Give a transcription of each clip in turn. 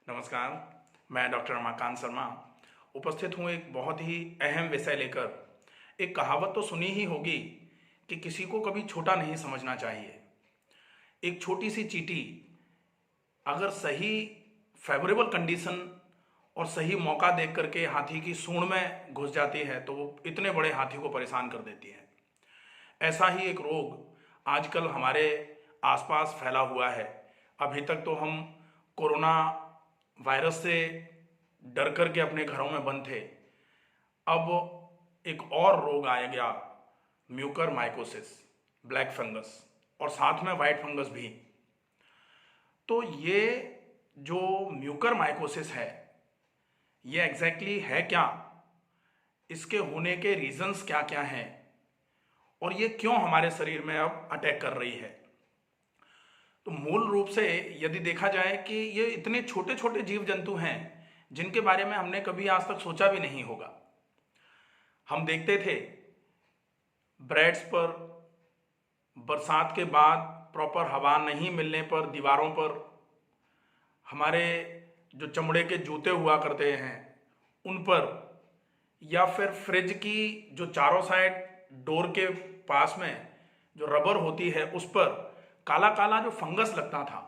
नमस्कार। मैं डॉक्टर रमाकांत शर्मा उपस्थित हूँ एक बहुत ही अहम विषय लेकर। एक कहावत तो सुनी ही होगी कि किसी को कभी छोटा नहीं समझना चाहिए। एक छोटी सी चींटी अगर सही फेवरेबल कंडीशन और सही मौका देख करके हाथी की सूंड में घुस जाती है तो वो इतने बड़े हाथी को परेशान कर देती है। ऐसा ही एक रोग आजकल हमारे आसपास फैला हुआ है। अभी तक तो हम कोरोना वायरस से डर करके अपने घरों में बंद थे। अब एक और रोग आ गया, म्यूकर माइकोसिस, ब्लैक फंगस, और साथ में वाइट फंगस भी। तो ये जो म्यूकर माइकोसिस है, ये एग्जैक्टली है क्या, इसके होने के रीजंस क्या क्या हैं और ये क्यों हमारे शरीर में अब अटैक कर रही है। तो मूल रूप से यदि देखा जाए कि ये इतने छोटे छोटे जीव जंतु हैं जिनके बारे में हमने कभी आज तक सोचा भी नहीं होगा। हम देखते थे ब्रेड्स पर बरसात के बाद प्रॉपर हवा नहीं मिलने पर दीवारों पर हमारे जो चमड़े के जूते हुआ करते हैं उन पर, या फिर फ्रिज की जो चारों साइड डोर के पास में जो रबर होती है उस पर काला काला जो फंगस लगता था,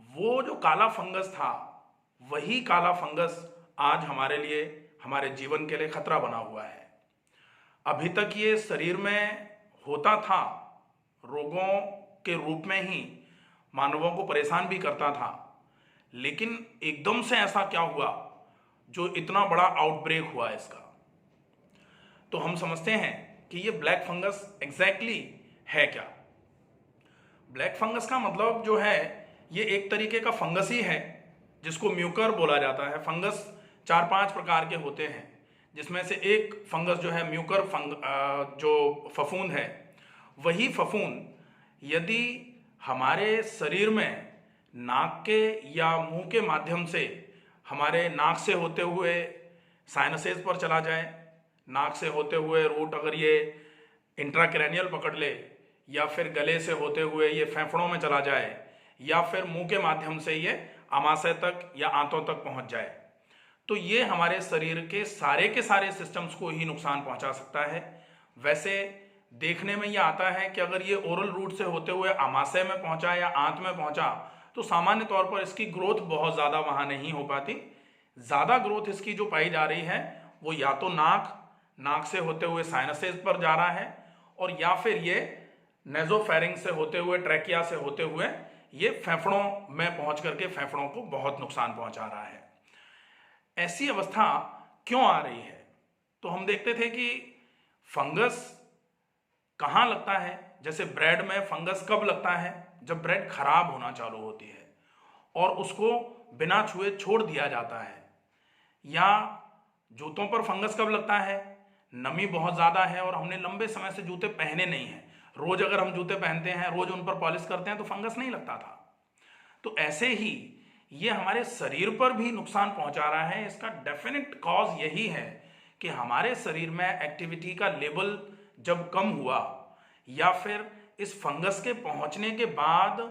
वो जो काला फंगस था वही काला फंगस आज हमारे लिए, हमारे जीवन के लिए खतरा बना हुआ है। अभी तक ये शरीर में होता था, रोगों के रूप में ही मानवों को परेशान भी करता था, लेकिन एकदम से ऐसा क्या हुआ जो इतना बड़ा आउटब्रेक हुआ इसका। तो हम समझते हैं कि ये ब्लैक फंगस एग्जैक्टली है क्या। ब्लैक फंगस का मतलब जो है, ये एक तरीके का फंगस ही है जिसको म्यूकर बोला जाता है। फंगस 4-5 प्रकार के होते हैं, जिसमें से एक फंगस जो है म्यूकर जो फफूंद है, वही फफूंद यदि हमारे शरीर में नाक के या मुंह के माध्यम से हमारे नाक से होते हुए साइनसेस पर चला जाए, नाक से होते हुए रूट अगर ये इंट्राक्रैनियल पकड़ ले, या फिर गले से होते हुए ये फेफड़ों में चला जाए, या फिर मुंह के माध्यम से ये आमाशय तक या आंतों तक पहुंच जाए, तो ये हमारे शरीर के सारे सिस्टम्स को ही नुकसान पहुंचा सकता है। वैसे देखने में ये आता है कि अगर ये ओरल रूट से होते हुए आमाशय में पहुंचा या आंत में पहुंचा तो सामान्य तौर पर इसकी ग्रोथ बहुत ज़्यादा वहाँ नहीं हो पाती। ज़्यादा ग्रोथ इसकी जो पाई जा रही है वो या तो नाक से होते हुए साइनसेस पर जा रहा है, और या फिर ये नेजोफेरिंग्स से होते हुए, ट्रैकिया से होते हुए ये फेफड़ों में पहुंच करके फेफड़ों को बहुत नुकसान पहुंचा रहा है। ऐसी अवस्था क्यों आ रही है? तो हम देखते थे कि फंगस कहाँ लगता है। जैसे ब्रेड में फंगस कब लगता है? जब ब्रेड खराब होना चालू होती है और उसको बिना छुए छोड़ दिया जाता है। या जूतों पर फंगस कब लगता है? नमी बहुत ज़्यादा है और हमने लंबे समय से जूते पहने नहीं हैं। रोज अगर हम जूते पहनते हैं, रोज उन पर पॉलिश करते हैं तो फंगस नहीं लगता था। तो ऐसे ही ये हमारे शरीर पर भी नुकसान पहुंचा रहा है। इसका डेफिनेट कॉज यही है कि हमारे शरीर में एक्टिविटी का लेवल जब कम हुआ, या फिर इस फंगस के पहुंचने के बाद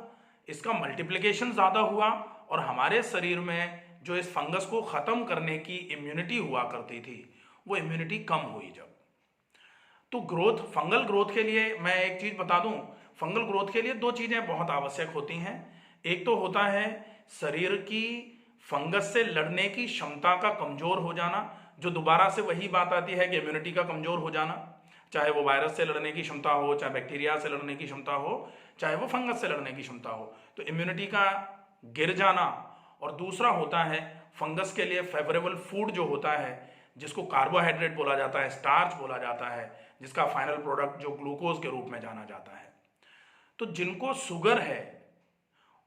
इसका मल्टीप्लिकेशन ज़्यादा हुआ और हमारे शरीर में जो इस फंगस को ख़त्म करने की इम्यूनिटी हुआ करती थी वो इम्यूनिटी कम हुई जब। तो फंगल ग्रोथ के लिए मैं एक चीज़ बता दूं, फंगल ग्रोथ के लिए 2 चीज़ें बहुत आवश्यक होती हैं। एक तो होता है शरीर की फंगस से लड़ने की क्षमता का कमज़ोर हो जाना, जो दोबारा से वही बात आती है कि इम्यूनिटी का कमज़ोर हो जाना, चाहे वो वायरस से लड़ने की क्षमता हो, चाहे बैक्टीरिया से लड़ने की क्षमता हो, चाहे वो फंगस से लड़ने की क्षमता हो, तो इम्यूनिटी का गिर जाना। और दूसरा होता है फंगस के लिए फेवरेबल फूड जो होता है, जिसको कार्बोहाइड्रेट बोला जाता है, स्टार्च बोला जाता है, जिसका फाइनल प्रोडक्ट जो ग्लूकोज के रूप में जाना जाता है। तो जिनको शुगर है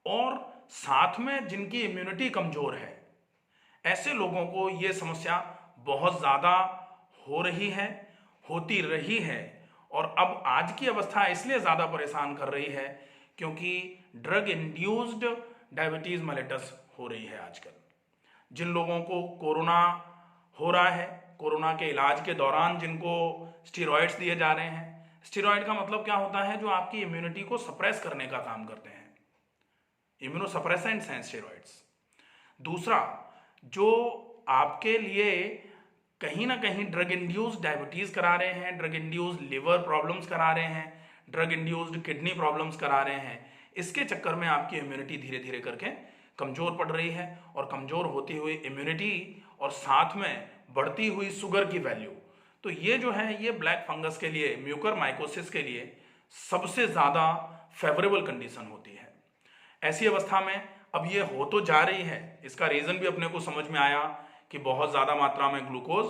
और साथ में जिनकी इम्यूनिटी कमज़ोर है, ऐसे लोगों को ये समस्या बहुत ज़्यादा हो रही है, होती रही है, और अब आज की अवस्था इसलिए ज़्यादा परेशान कर रही है क्योंकि ड्रग इंड्यूस्ड डायबिटीज़ मेलिटस हो रही है आजकल। जिन लोगों को कोरोना हो रहा है, कोरोना के इलाज के दौरान जिनको स्टेरॉइड्स दिए जा रहे हैं। स्टेरॉइड का मतलब क्या होता है? जो आपकी इम्यूनिटी को सप्रेस करने का काम करते हैं। इम्यूनोसप्रेसेंट्स हैं स्टेरॉइड्स। दूसरा, जो आपके लिए कहीं ना कहीं ड्रग इंड्यूस्ड डायबिटीज करा रहे हैं, ड्रग इंड्यूस्ड लिवर प्रॉब्लम्स करा रहे हैं, ड्रग इंड्यूस्ड किडनी प्रॉब्लम्स करा रहे हैं, इसके चक्कर में आपकी इम्यूनिटी धीरे धीरे करके कमजोर पड़ रही है। और कमजोर होती हुई इम्यूनिटी और साथ में बढ़ती हुई शुगर की वैल्यू, तो ये जो है ये ब्लैक फंगस के लिए, म्यूकरमाइकोसिस के लिए सबसे ज़्यादा फेवरेबल कंडीशन होती है। ऐसी अवस्था में अब ये हो तो जा रही है, इसका रीज़न भी अपने को समझ में आया कि बहुत ज़्यादा मात्रा में ग्लूकोज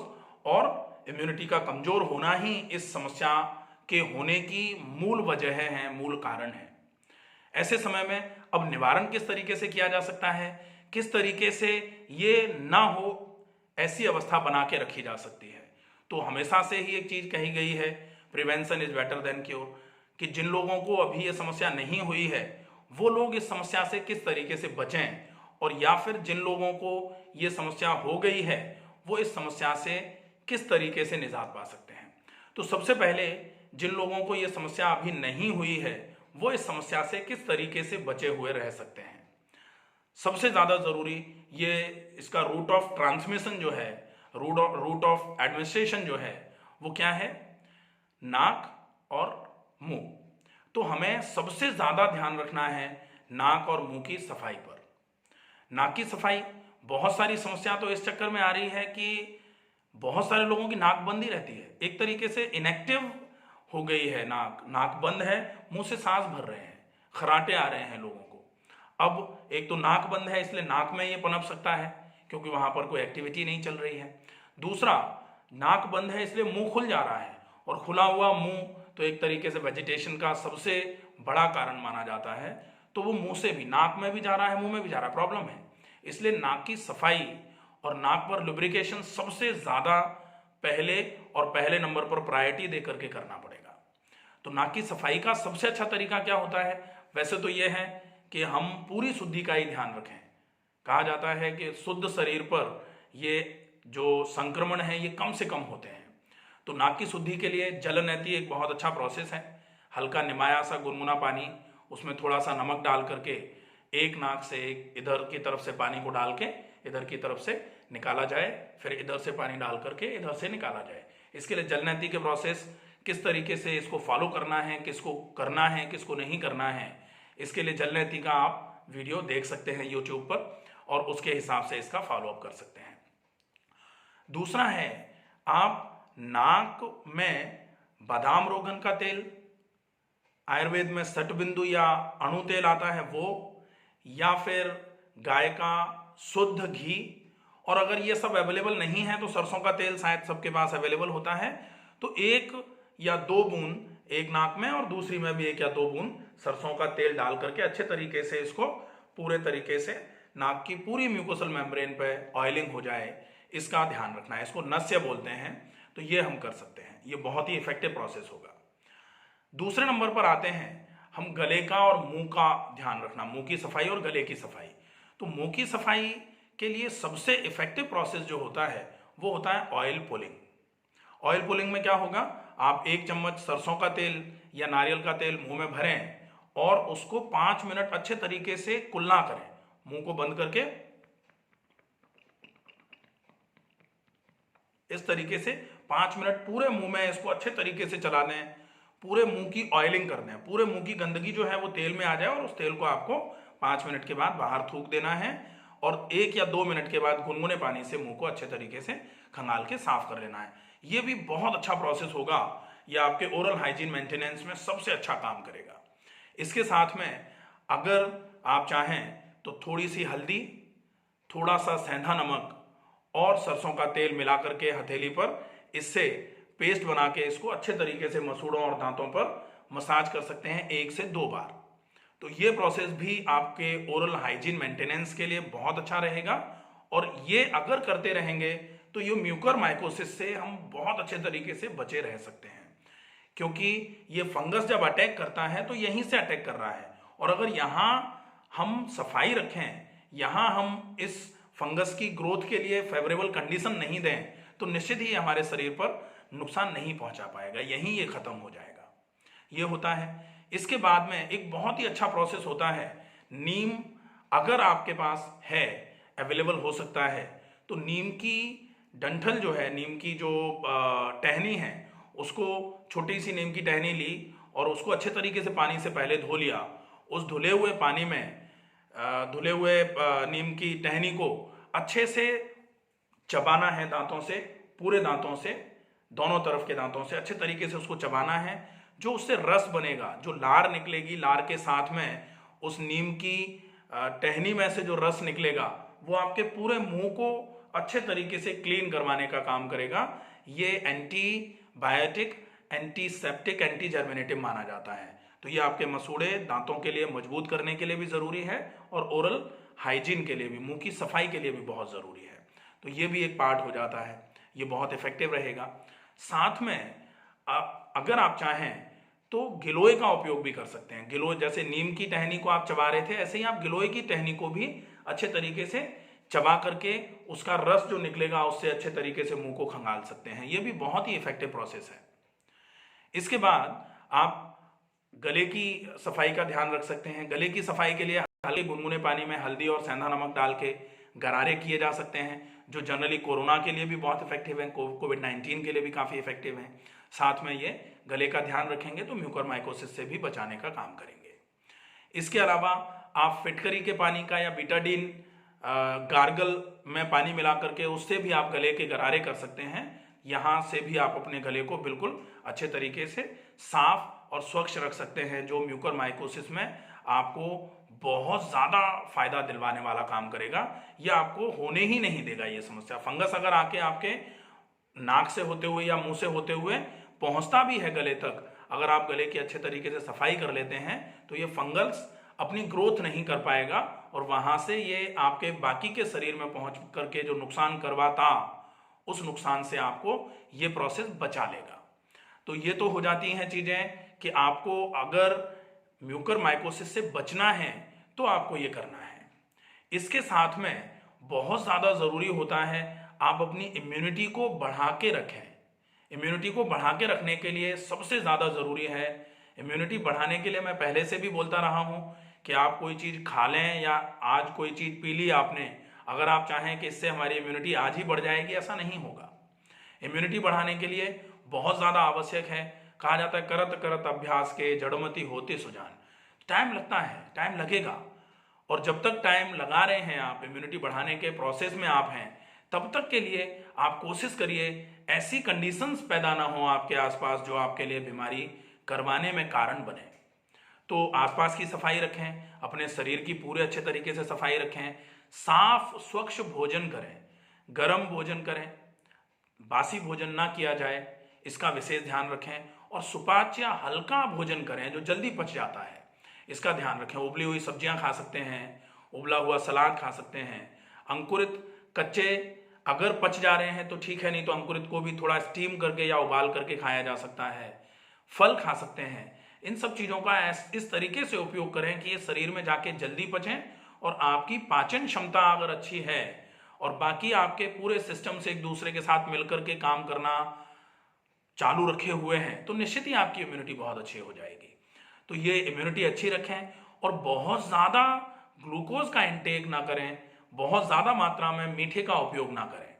और इम्यूनिटी का कमज़ोर होना ही इस समस्या के होने की मूल वजह है, मूल कारण है। ऐसे समय में अब निवारण किस तरीके से किया जा सकता है, किस तरीके से ये ना हो ऐसी अवस्था बना के रखी जा सकती है। तो हमेशा से ही एक चीज़ कही गई है, prevention is better than cure, कि जिन लोगों को अभी ये समस्या नहीं हुई है वो लोग इस समस्या से किस तरीके से बचें, और या फिर जिन लोगों को ये समस्या हो गई है वो इस समस्या से किस तरीके से निजात पा सकते हैं। तो सबसे पहले जिन लोगों को ये समस्या अभी नहीं हुई है वो इस समस्या से किस तरीके से बचे हुए रह सकते हैं। सबसे ज़्यादा ज़रूरी ये इसका रूट ऑफ ट्रांसमिशन जो है, रूट ऑफ एडमिनिस्ट्रेशन जो है वो क्या है, नाक और मुंह। तो हमें सबसे ज़्यादा ध्यान रखना है नाक और मुंह की सफाई पर। नाक की सफाई, बहुत सारी समस्या तो इस चक्कर में आ रही है कि बहुत सारे लोगों की नाक बंद ही रहती है, एक तरीके से इनएक्टिव हो गई है नाक बंद है, मुंह से सांस भर रहे हैं, खराटे आ रहे हैं लोगों को। अब एक तो नाक बंद है इसलिए नाक में ये पनप सकता है क्योंकि वहां पर कोई एक्टिविटी नहीं चल रही है। दूसरा, नाक बंद है इसलिए मुंह खुल जा रहा है, और खुला हुआ मुंह तो एक तरीके से वेजिटेशन का सबसे बड़ा कारण माना जाता है। तो वो मुंह से भी, नाक में भी जा रहा है, मुंह में भी जा रहा है, प्रॉब्लम है। इसलिए नाक की सफाई और नाक पर लुब्रिकेशन सबसे ज़्यादा पहले नंबर पर प्रायोरिटी दे करके करना पड़ेगा। तो नाक की सफाई का सबसे अच्छा तरीका क्या होता है, वैसे तो ये है कि हम पूरी शुद्धि का ही ध्यान रखें। कहा जाता है कि शुद्ध शरीर पर ये जो संक्रमण है ये कम से कम होते हैं। तो नाक की शुद्धि के लिए जलनेति एक बहुत अच्छा प्रोसेस है। हल्का निमाया सा गुनगुना पानी, उसमें थोड़ा सा नमक डाल करके एक नाक से इधर की तरफ से पानी को डाल के इधर की तरफ से निकाला जाए, फिर इधर से पानी डाल करके इधर से निकाला जाए। इसके लिए जलनेति के प्रोसेस किस तरीके से इसको फॉलो करना है, किसको करना है किसको नहीं करना है, इसके लिए जलनेति का आप वीडियो देख सकते हैं यूट्यूब पर, और उसके हिसाब से इसका फॉलो अप कर सकते हैं। दूसरा है, आप नाक में बादाम रोगन का तेल, आयुर्वेद में सटबिंदु या अणु तेल आता है वो, या फिर गाय का शुद्ध घी, और अगर ये सब अवेलेबल नहीं है तो सरसों का तेल शायद सबके पास अवेलेबल होता है, तो 1 या 2 बूंद एक नाक में और दूसरी में भी 1 या 2 बूंद सरसों का तेल डाल करके अच्छे तरीके से इसको पूरे तरीके से नाक की पूरी म्यूकोसल मेम्ब्रेन पे ऑयलिंग हो जाए, इसका ध्यान रखना है। इसको नस्य बोलते हैं, तो ये हम कर सकते हैं, ये बहुत ही इफेक्टिव प्रोसेस होगा। दूसरे नंबर पर आते हैं हम गले का और मुंह का ध्यान रखना, मुंह की सफाई और गले की सफाई। तो मुंह की सफाई के लिए सबसे इफेक्टिव प्रोसेस जो होता है वो होता है ऑयल पुलिंग। ऑयल पुलिंग में क्या होगा, आप 1 चम्मच सरसों का तेल या नारियल का तेल मुंह में भरें और उसको 5 मिनट अच्छे तरीके से कुल्ला करें, मुंह को बंद करके इस तरीके से 5 मिनट पूरे मुंह में इसको अच्छे तरीके से चला दें, पूरे मुंह की ऑयलिंग कर दें, पूरे मुंह की गंदगी जो है वो तेल में आ जाए, और उस तेल को आपको 5 मिनट के बाद बाहर थूक देना है, और 1 या 2 मिनट के बाद गुनगुने पानी से मुंह को अच्छे तरीके से खंगाल के साफ कर लेना है। ये भी बहुत अच्छा प्रोसेस होगा, ये आपके ओरल हाइजीन मेंटेनेंस में सबसे अच्छा काम करेगा। इसके साथ में अगर आप चाहें तो थोड़ी सी हल्दी, थोड़ा सा सेंधा नमक और सरसों का तेल मिला करके हथेली पर इससे पेस्ट बना के इसको अच्छे तरीके से मसूड़ों और दांतों पर मसाज कर सकते हैं 1 से 2 बार। तो ये प्रोसेस भी आपके ओरल हाइजीन मेंटेनेंस के लिए बहुत अच्छा रहेगा, और ये अगर करते रहेंगे तो ये म्यूकरमाइकोसिस से हम बहुत अच्छे तरीके से बचे रह सकते हैं, क्योंकि ये फंगस जब अटैक करता है तो यहीं से अटैक कर रहा है, और अगर यहाँ हम सफाई रखें, यहाँ हम इस फंगस की ग्रोथ के लिए फेवरेबल कंडीशन नहीं दें, तो निश्चित ही हमारे शरीर पर नुकसान नहीं पहुंचा पाएगा, यहीं ये खत्म हो जाएगा। ये होता है। इसके बाद में एक बहुत ही अच्छा प्रोसेस होता है नीम, अगर आपके पास है अवेलेबल हो सकता है तो नीम की डंठल जो है, नीम की जो टहनी है, उसको छोटी सी नीम की टहनी ली और उसको अच्छे तरीके से पानी से पहले धो लिया। उस धुले हुए पानी में धुले हुए नीम की टहनी को अच्छे से चबाना है दांतों से, पूरे दांतों से, दोनों तरफ के दांतों से अच्छे तरीके से उसको चबाना है। जो उससे रस बनेगा, जो लार निकलेगी, लार के साथ में उस नीम की टहनी में से जो रस निकलेगा वो आपके पूरे मुंह को अच्छे तरीके से क्लीन करवाने का काम करेगा। ये एंटीबायोटिक, एंटीसेप्टिक, एंटी जर्मिनेटिव माना जाता है। तो ये आपके मसूड़े दांतों के लिए मजबूत करने के लिए भी ज़रूरी है और ओरल हाइजीन के लिए भी, मुंह की सफाई के लिए भी बहुत ज़रूरी है। तो ये भी एक पार्ट हो जाता है, ये बहुत इफेक्टिव रहेगा। साथ में अगर आप चाहें तो गिलोय का उपयोग भी कर सकते हैं। गिलोय, जैसे नीम की टहनी को आप चबा रहे थे, ऐसे ही आप गिलोय की टहनी को भी अच्छे तरीके से चबा करके उसका रस जो निकलेगा उससे अच्छे तरीके से मुंह को खंगाल सकते हैं। ये भी बहुत ही इफेक्टिव प्रोसेस है। इसके बाद आप गले की सफाई का ध्यान रख सकते हैं। गले की सफाई के लिए हल्के गुनगुने पानी में हल्दी और सेंधा नमक डाल के गरारे किए जा सकते हैं, जो जनरली कोरोना के लिए भी बहुत इफेक्टिव हैं, कोविड-19 के लिए भी काफ़ी इफेक्टिव हैं। साथ में ये गले का ध्यान रखेंगे तो म्यूकरमाइकोसिस से भी बचाने का काम करेंगे। इसके अलावा आप फिटकरी के पानी का या बीटाडीन गार्गल में पानी मिला करके उससे भी आप गले के गरारे कर सकते हैं। यहाँ से भी आप अपने गले को बिल्कुल अच्छे तरीके से साफ और स्वच्छ रख सकते हैं, जो म्यूकरमाइकोसिस में आपको बहुत ज़्यादा फायदा दिलवाने वाला काम करेगा। यह आपको होने ही नहीं देगा ये समस्या। फंगस अगर आके आपके नाक से होते हुए या मुंह से होते हुए पहुंचता भी है गले तक, अगर आप गले की अच्छे तरीके से सफाई कर लेते हैं तो ये फंगस अपनी ग्रोथ नहीं कर पाएगा और वहां से ये आपके बाकी के शरीर में पहुंच करके जो नुकसान करवाता, उस नुकसान से आपको ये प्रोसेस बचा लेगा। तो ये तो हो जाती हैं चीजें कि आपको अगर म्यूकरमाइकोसिस से बचना है तो आपको ये करना है। इसके साथ में बहुत ज़्यादा ज़रूरी होता है आप अपनी इम्यूनिटी को बढ़ा के रखें। इम्यूनिटी को बढ़ा के रखने के लिए सबसे ज़्यादा ज़रूरी है, इम्यूनिटी बढ़ाने के लिए मैं पहले से भी बोलता रहा हूँ कि आप कोई चीज़ खा लें या आज कोई चीज़ पी ली आपने, अगर आप चाहें कि इससे हमारी इम्यूनिटी आज ही बढ़ जाएगी, ऐसा नहीं होगा। इम्यूनिटी बढ़ाने के लिए बहुत ज़्यादा आवश्यक है। कहा जाता है करत करत अभ्यास के जड़मति होते सुजान। टाइम लगता है, टाइम लगेगा, और जब तक टाइम लगा रहे हैं आप, इम्यूनिटी बढ़ाने के प्रोसेस में आप हैं, तब तक के लिए आप कोशिश करिए ऐसी कंडीशंस पैदा ना हो आपके आसपास जो आपके लिए बीमारी करवाने में कारण बने। तो आसपास की सफाई रखें, अपने शरीर की पूरे अच्छे तरीके से सफाई रखें, साफ स्वच्छ भोजन करें, गर्म भोजन करें, बासी भोजन ना किया जाए, इसका विशेष ध्यान रखें, और सुपाच्य या हल्का भोजन करें जो जल्दी पच जाता है, इसका ध्यान रखें। उबली हुई सब्जियां खा सकते हैं, उबला हुआ सलाद खा सकते हैं, अंकुरित कच्चे अगर पच जा रहे हैं तो ठीक है, नहीं तो अंकुरित को भी थोड़ा स्टीम करके या उबाल करके खाया जा सकता है। फल खा सकते हैं। इन सब चीज़ों का इस तरीके से उपयोग करें कि ये शरीर में जाके जल्दी पचें, और आपकी पाचन क्षमता अगर अच्छी है और बाकी आपके पूरे सिस्टम से एक दूसरे के साथ मिलकर के काम करना चालू रखे हुए हैं तो निश्चित ही आपकी इम्यूनिटी बहुत अच्छी हो जाएगी। तो ये इम्यूनिटी अच्छी रखें और बहुत ज़्यादा ग्लूकोज का इंटेक ना करें, बहुत ज़्यादा मात्रा में मीठे का उपयोग ना करें।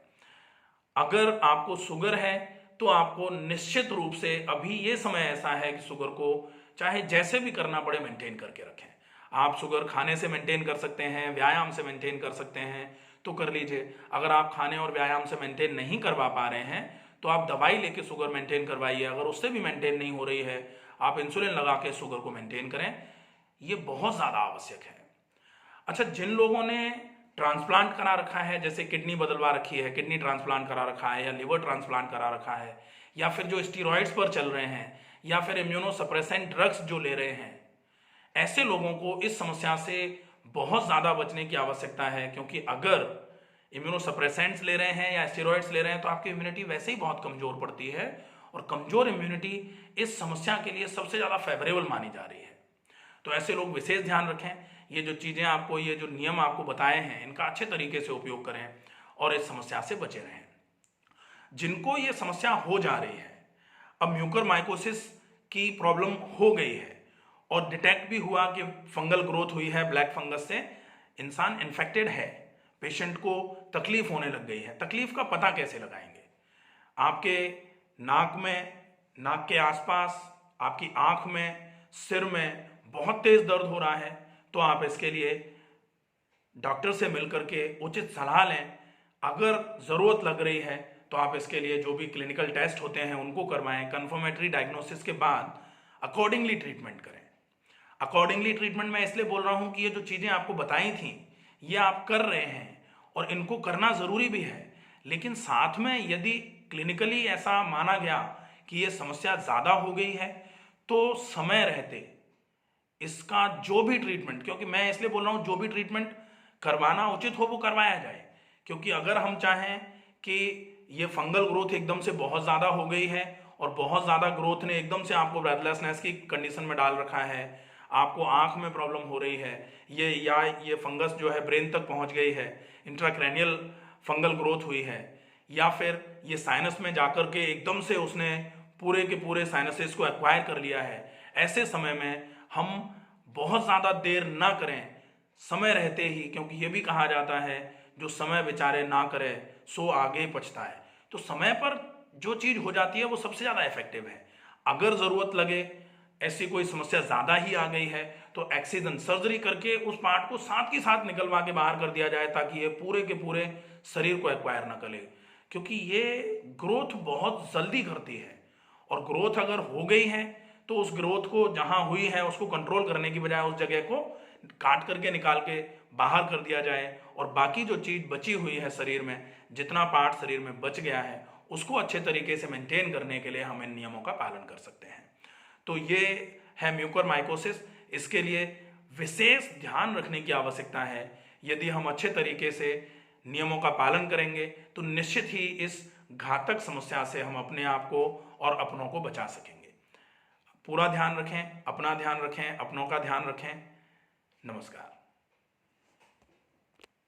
अगर आपको शुगर है तो आपको निश्चित रूप से अभी ये समय ऐसा है कि शुगर को चाहे जैसे भी करना पड़े मेंटेन करके रखें। आप शुगर खाने से मेंटेन कर सकते हैं, व्यायाम से मेंटेन कर सकते हैं तो कर लीजिए। अगर आप खाने और व्यायाम से मेंटेन नहीं करवा पा रहे हैं तो आप दवाई लेके शुगर मेंटेन करवाइए। अगर उससे भी मेंटेन नहीं हो रही है, आप इंसुलिन लगा के शुगर को मेंटेन करें। ये बहुत ज़्यादा आवश्यक है। अच्छा, जिन लोगों ने ट्रांसप्लांट करा रखा है, जैसे किडनी बदलवा रखी है, किडनी ट्रांसप्लांट करा रखा है, या लिवर ट्रांसप्लांट करा रखा है, या फिर जो स्टीरॉइड्स पर चल रहे हैं, या फिर इम्यूनोसप्रेसेंट ड्रग्स जो ले रहे हैं, ऐसे लोगों को इस समस्या से बहुत ज़्यादा बचने की आवश्यकता है। क्योंकि अगर इम्यूनोसप्रेसेंट्स ले रहे हैं या स्टेरॉइड्स ले रहे हैं तो आपकी इम्यूनिटी वैसे ही बहुत कमज़ोर पड़ती है, और कमज़ोर इम्यूनिटी इस समस्या के लिए सबसे ज़्यादा फेवरेबल मानी जा रही है। तो ऐसे लोग विशेष ध्यान रखें। ये जो चीज़ें आपको, ये जो नियम आपको बताए हैं, इनका अच्छे तरीके से उपयोग करें और इस समस्या से बचे रहें। जिनको ये समस्या हो जा रही है, अब म्यूकरमाइकोसिस की प्रॉब्लम हो गई है और डिटेक्ट भी हुआ कि फंगल ग्रोथ हुई है, ब्लैक फंगस से इंसान इन्फेक्टेड है, पेशेंट को तकलीफ होने लग गई है, तकलीफ का पता कैसे लगाएंगे? आपके नाक में, नाक के आसपास, आपकी आंख में, सिर में बहुत तेज दर्द हो रहा है, तो आप इसके लिए डॉक्टर से मिलकर के उचित सलाह लें। अगर ज़रूरत लग रही है तो आप इसके लिए जो भी क्लिनिकल टेस्ट होते हैं उनको करवाएं। कंफर्मेटरी डायग्नोसिस के बाद अकॉर्डिंगली ट्रीटमेंट करें। अकॉर्डिंगली ट्रीटमेंट मैं इसलिए बोल रहा हूं कि ये जो चीज़ें आपको बताई थी ये आप कर रहे हैं और इनको करना ज़रूरी भी है, लेकिन साथ में यदि क्लिनिकली ऐसा माना गया कि ये समस्या ज़्यादा हो गई है तो समय रहते इसका जो भी ट्रीटमेंट, क्योंकि मैं इसलिए बोल रहा हूँ जो भी ट्रीटमेंट करवाना उचित हो वो करवाया जाए। क्योंकि अगर हम चाहें कि ये फंगल ग्रोथ एकदम से बहुत ज़्यादा हो गई है और बहुत ज़्यादा ग्रोथ ने एकदम से आपको ब्रेथलेसनेस की कंडीशन में डाल रखा है, आपको आंख में प्रॉब्लम हो रही है, ये फंगस जो है ब्रेन तक पहुंच गई है, इंट्राक्रैनियल फंगल ग्रोथ हुई है, या फिर ये साइनस में जाकर के एकदम से उसने पूरे के पूरे साइनसेस को एक्वायर कर लिया है, ऐसे समय में हम बहुत ज़्यादा देर ना करें, समय रहते ही, क्योंकि ये भी कहा जाता है जो समय विचारे ना करे सो आगे पछता है। तो समय पर जो चीज़ हो जाती है वो सबसे ज़्यादा इफेक्टिव है। अगर ज़रूरत लगे, ऐसी कोई समस्या ज़्यादा ही आ गई है, तो एक्सीजन सर्जरी करके उस पार्ट को साथ के साथ निकलवा के बाहर कर दिया जाए ताकि ये पूरे के पूरे शरीर को एक्वायर ना करे। क्योंकि ये ग्रोथ बहुत जल्दी करती है और ग्रोथ अगर हो गई है तो उस ग्रोथ को जहां हुई है उसको कंट्रोल करने की बजाय उस जगह को काट करके निकाल के बाहर कर दिया जाए और बाकी जो चीज़ बची हुई है शरीर में, जितना पार्ट शरीर में बच गया है उसको अच्छे तरीके से मेंटेन करने के लिए हम इन नियमों का पालन कर सकते हैं। तो ये है म्यूकरमाइकोसिस। इसके लिए विशेष ध्यान रखने की आवश्यकता है। यदि हम अच्छे तरीके से नियमों का पालन करेंगे तो निश्चित ही इस घातक समस्या से हम अपने आप को और अपनों को बचा सकेंगे। पूरा ध्यान रखें, अपना ध्यान रखें, अपनों का ध्यान रखें। नमस्कार।